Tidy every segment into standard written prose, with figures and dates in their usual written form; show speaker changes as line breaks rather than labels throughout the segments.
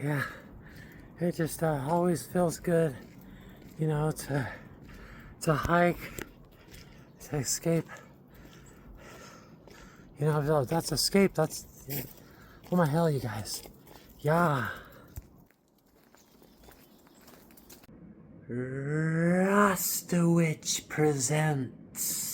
yeah, it just always feels good, you know, to hike, to escape. You know, that's escape. That's, what the hell, you guys? Yeah. Rostowich presents.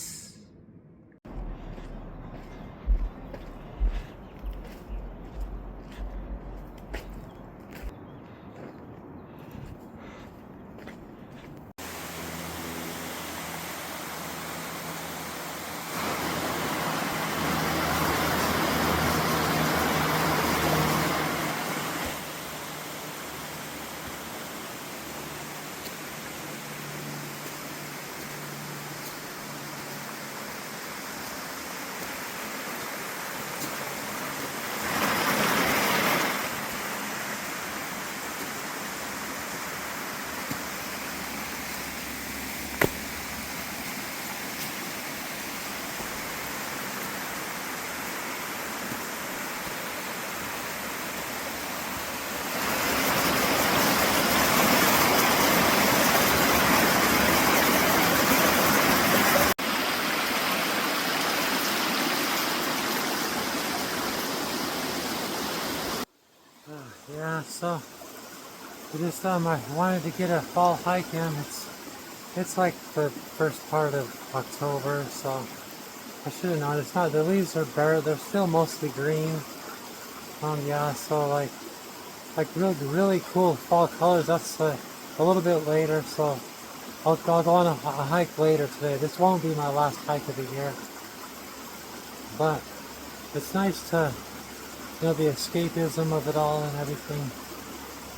Yeah, so this I wanted to get a fall hike in. It's like the first part of October, so I should have known. It's not, the leaves are bare, they're still mostly green. Yeah, so like really cool fall colors. That's a little bit later, so I'll go on a hike later today. This won't be my last hike of the year, but it's nice to, you know, the escapism of it all and everything.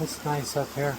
It's nice up here.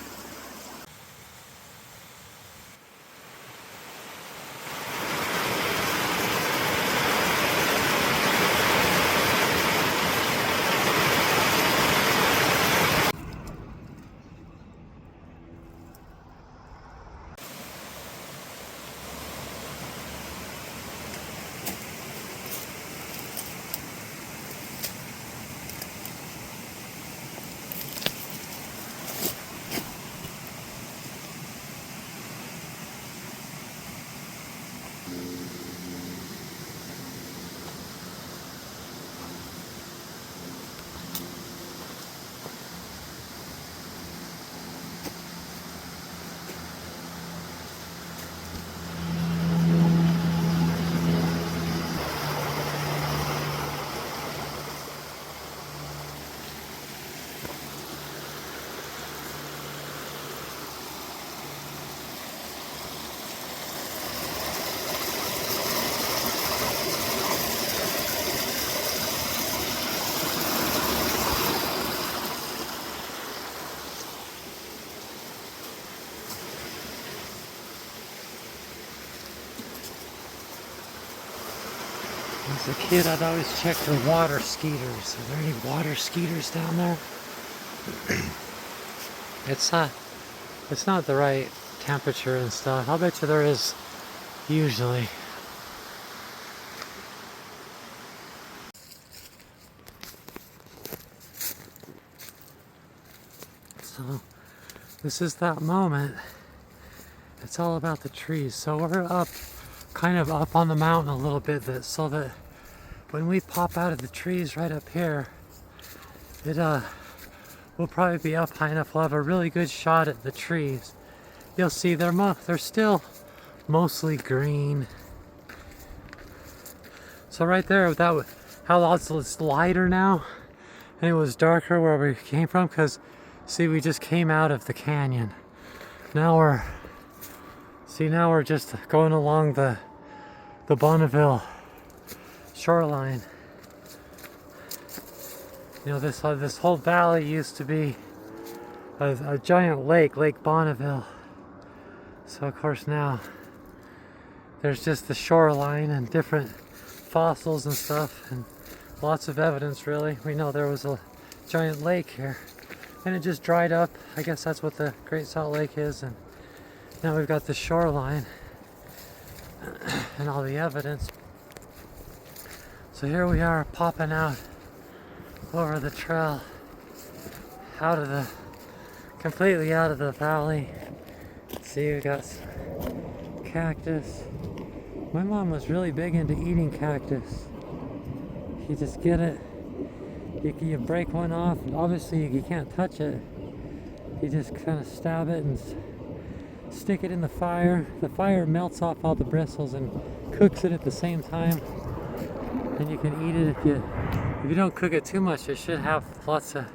As a kid, I'd always check for water skeeters. Are there any water skeeters down there? It's not the right temperature and stuff. I'll bet you there is usually. So this is that moment. It's all about the trees. So we're up, kind of up on the mountain a little bit, so that when we pop out of the trees right up here, we'll probably be up high enough. We'll have a really good shot at the trees. You'll see they're still mostly green. So right there, how it's lighter now, and it was darker where we came from, because see, we just came out of the canyon. Now we're just going along the Bonneville shoreline. You know, this whole valley used to be a giant lake, Lake Bonneville. So of course now there's just the shoreline and different fossils and stuff, and lots of evidence, really. We know there was a giant lake here, and it just dried up. I guess that's what the Great Salt Lake is, and now we've got the shoreline and all the evidence. So here we are, popping out over the trail, out of completely out of the valley. See, we got some cactus. My mom was really big into eating cactus. You just get it, you break one off, and obviously you can't touch it. You just kind of stab it and stick it in the fire. The fire melts off all the bristles and cooks it at the same time. And you can eat it if you don't cook it too much. It should have lots of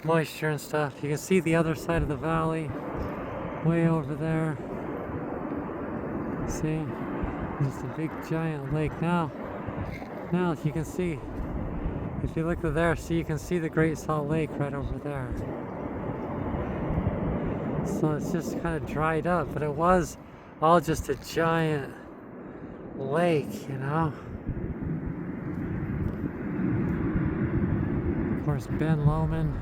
moisture and stuff. You can see the other side of the valley, way over there. See, just a big giant lake. Now you can see, if you look there, see, you can see the Great Salt Lake right over there. So it's just kind of dried up, but it was all just a giant lake, you know. Of course, Ben Lomond.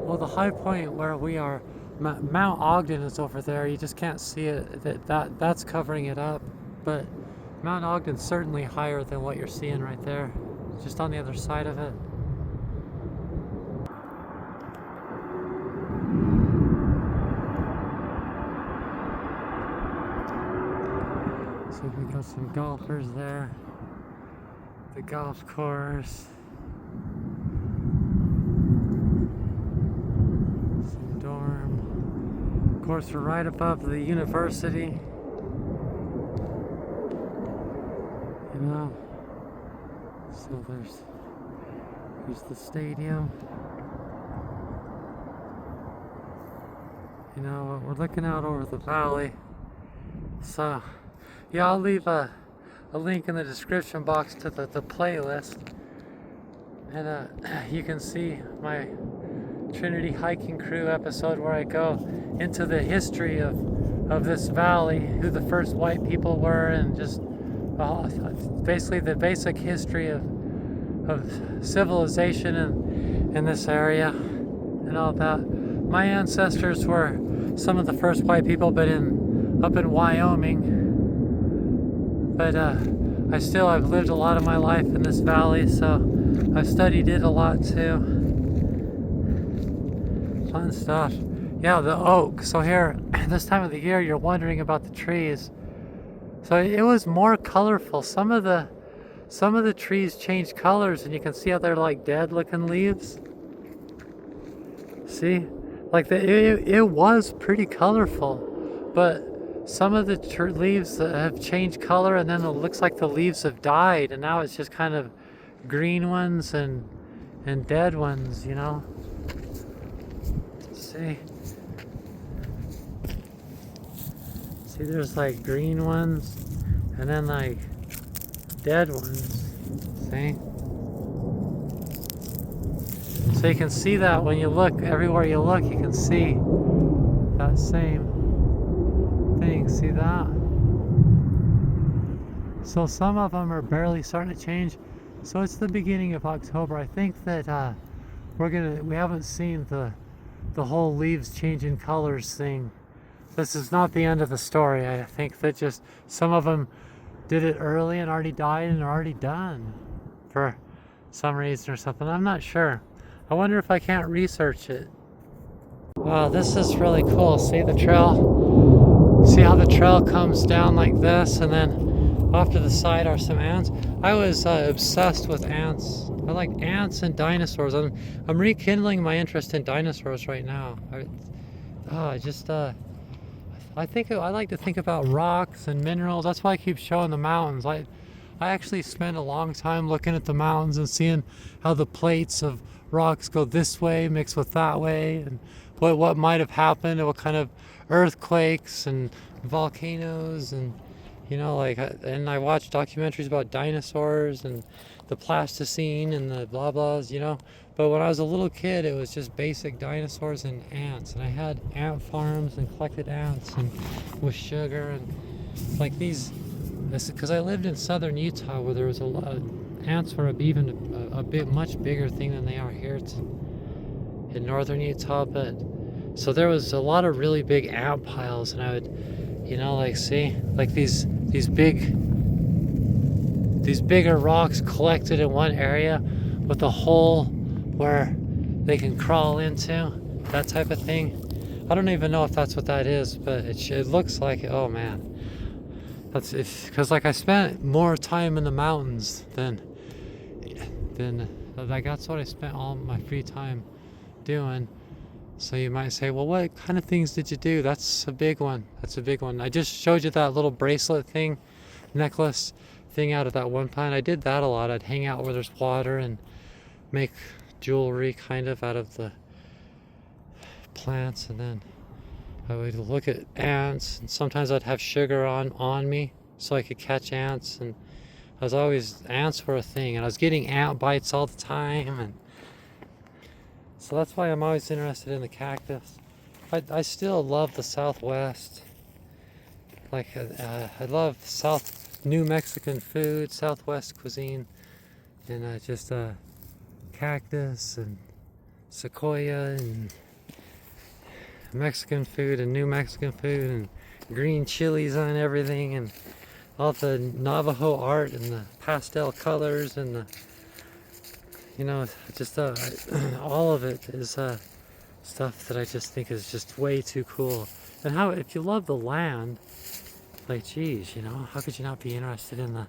Well, the high point where we are, Mount Ogden is over there. You just can't see it. That's covering it up, but Mount Ogden's certainly higher than what you're seeing right there, just on the other side of it. So we got some golfers there, the golf course, some dorm. Of course, we're right above the university, you know, so there's the stadium. You know, we're looking out over the valley, so yeah, I'll leave a link in the description box to the playlist, and you can see my Trinity Hiking Crew episode where I go into the history of this valley, who the first white people were, and just basically the basic history of civilization in this area and all that. My ancestors were some of the first white people, but up in Wyoming. But I've lived a lot of my life in this valley, so I've studied it a lot too. Fun stuff. Yeah, the oak. So here, this time of the year, you're wondering about the trees. So it was more colorful. Some of the trees changed colors, and you can see how they're like dead-looking leaves. See, like it was pretty colorful, but some of the leaves have changed color, and then it looks like the leaves have died, and now it's just kind of green ones and dead ones, you know. See, there's like green ones, and then like dead ones. See, so you can see that when you look everywhere you look, you can see that same thing. See that? So some of them are barely starting to change. So it's the beginning of October. I think that we haven't seen the whole leaves changing colors thing. This is not the end of the story. I think that just some of them did it early and already died and are already done for some reason or something. I'm not sure. I wonder if I can't research it. Wow, this is really cool. See the trail? See how the trail comes down like this, and then off to the side are some ants. I was obsessed with ants. I like ants and dinosaurs. I'm rekindling my interest in dinosaurs right now. I think I like to think about rocks and minerals. That's why I keep showing the mountains. I actually spend a long time looking at the mountains and seeing how the plates of rocks go this way mixed with that way, and what might have happened, and what kind of earthquakes and volcanoes, and you know, like, and I watch documentaries about dinosaurs and the Pleistocene and the blah blahs, you know. But when I was a little kid, it was just basic dinosaurs and ants, and I had ant farms and collected ants and with sugar and like these. Because I lived in southern Utah, where there was a lot of ants were even a bit much bigger thing than they are here in northern Utah. But so there was a lot of really big ant piles, and I would, you know, like see like these these bigger rocks collected in one area with a hole where they can crawl into, that type of thing. I don't even know if that's what that is, but it looks like it. Oh man, that's because like I spent more time in the mountains than like that's what I spent all my free time doing. So you might say, well, what kind of things did you do? That's a big one. That's a big one. I just showed you that little bracelet thing, necklace thing out of that one plant. I did that a lot. I'd hang out where there's water and make jewelry kind of out of the plants, and then I would look at ants, and sometimes I'd have sugar on me so I could catch ants, and ants were a thing, and I was getting ant bites all the time, and so that's why I'm always interested in the cactus. I still love the Southwest. Like I love South New Mexican food, Southwest cuisine, and just cactus and sequoia and Mexican food and New Mexican food and green chilies on everything, and all the Navajo art and the pastel colors and the, you know, just all of it is stuff that I just think is just way too cool. And how, if you love the land, like, geez, you know, how could you not be interested in the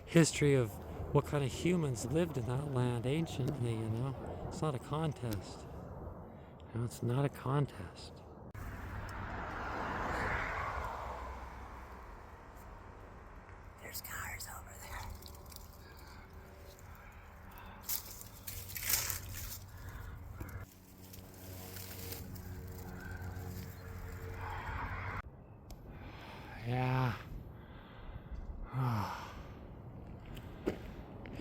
history of what kind of humans lived in that land anciently, you know? It's not a contest. You know, it's not a contest. There's cars over there. Yeah.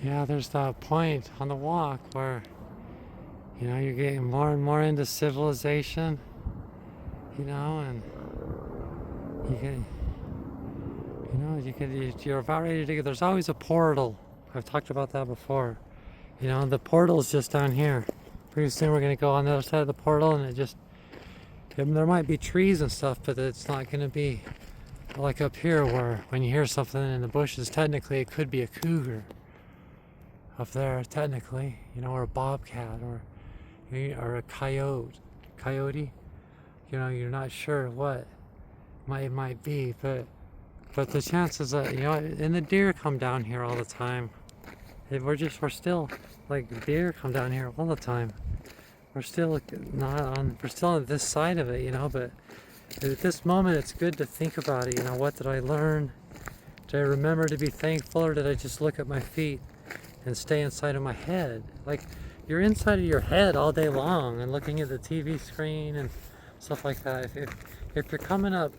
Yeah, there's that point on the walk where, you know, you're getting more and more into civilization, you know, and you're about ready to go. There's always a portal. I've talked about that before. You know, the portal's just down here. Pretty soon we're going to go on the other side of the portal, and there might be trees and stuff, but it's not going to be like up here where when you hear something in the bushes, technically it could be a cougar up there, technically, you know, or a bobcat or a coyote. You know, you're not sure what it might be, but the chances that, you know, and the deer come down here all the time. We're still, like, deer come down here all the time. We're still on this side of it, you know, but at this moment it's good to think about it, you know, what did I learn? Did I remember to be thankful, or did I just look at my feet and stay inside of my head? Like, you're inside of your head all day long and looking at the TV screen and stuff like that. If you're coming up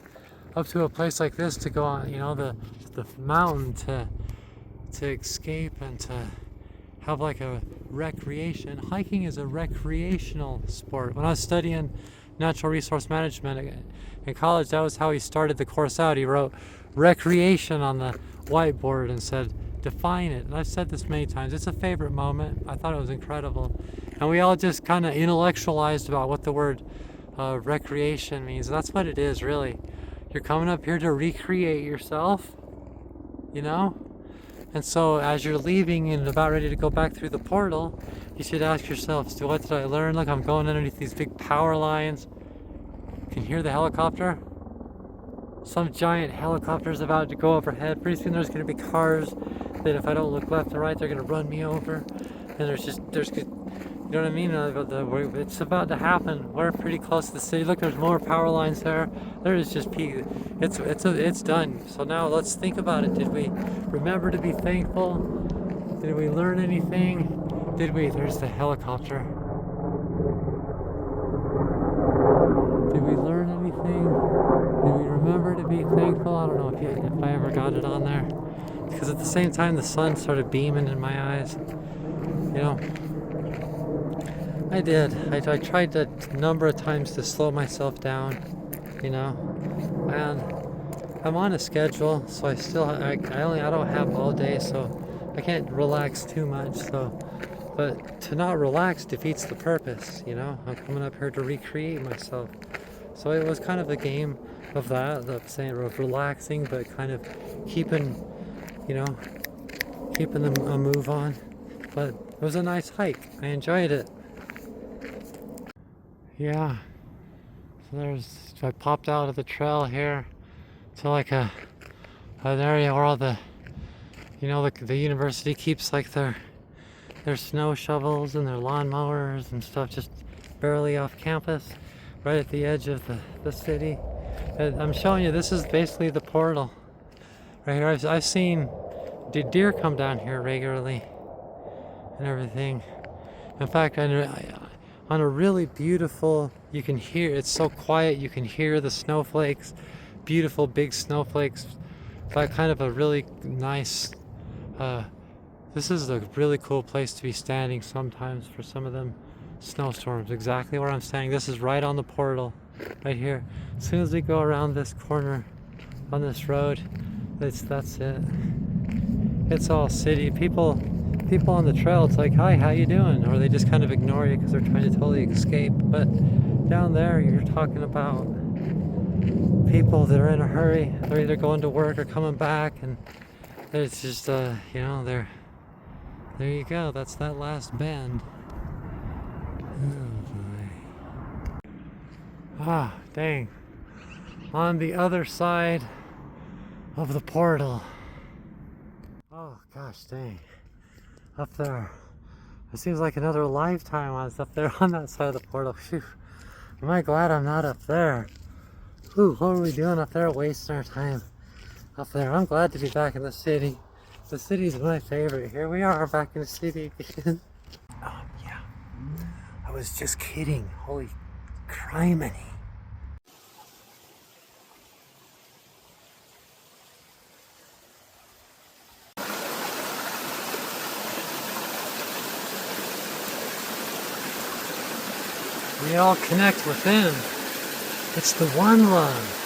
to a place like this to go on, you know, the mountain to escape and to have like a recreation. Hiking is a recreational sport. When I was studying natural resource management in college, that was how he started the course out. He wrote recreation on the whiteboard and said, define it. And I've said this many times. It's a favorite moment. I thought it was incredible. And we all just kind of intellectualized about what the word recreation means. And that's what it is, really. You're coming up here to recreate yourself, you know? And so as you're leaving and about ready to go back through the portal, you should ask yourself, what did I learn? Look, I'm going underneath these big power lines. Can you hear the helicopter? Some giant helicopter's about to go overhead. Pretty soon there's going to be cars that if I don't look left and right, they're going to run me over. And there's you know what I mean? It's about to happen. We're pretty close to the city. Look, there's more power lines there. There is just it's done. So now let's think about it. Did we remember to be thankful? Did we learn anything? There's the helicopter. Did we learn anything? Did we remember to be thankful? I don't know if I ever got it on there. Because at the same time, the sun started beaming in my eyes. You know, I did. I tried a number of times to slow myself down, you know, and I'm on a schedule, so I don't have all day, so I can't relax too much. So, but to not relax defeats the purpose, you know. I'm coming up here to recreate myself. So it was kind of a game of that, of relaxing, but kind of keeping, you know, keeping them a move on. But it was a nice hike. I enjoyed it. Yeah. So I popped out of the trail here to like an area where all the, the university keeps like their snow shovels and their lawnmowers and stuff, just barely off campus, right at the edge of the city. And I'm showing you, this is basically the portal right here. I've seen deer come down here regularly and everything. In fact, on a really beautiful, you can hear, it's so quiet, you can hear the snowflakes, beautiful big snowflakes, like kind of a really nice, this is a really cool place to be standing sometimes for some of them snowstorms. Exactly where I'm standing. This is right on the portal, right here. As soon as we go around this corner on this road, that's it. It's all city. People on the trail, it's like, hi, how you doing? Or they just kind of ignore you because they're trying to totally escape. But down there, you're talking about people that are in a hurry. They're either going to work or coming back, and it's just, there you go. That's that last bend. Oh boy. Ah, dang. On the other side of the portal. Oh gosh, dang. Up there. It seems like another lifetime I was up there on that side of the portal. Phew. Am I glad I'm not up there? Ooh, what are we doing up there, wasting our time up there? I'm glad to be back in the city. The city's my favorite. Here we are back in the city again. Yeah. I was just kidding. Holy criminy. We all connect within. It's the one love.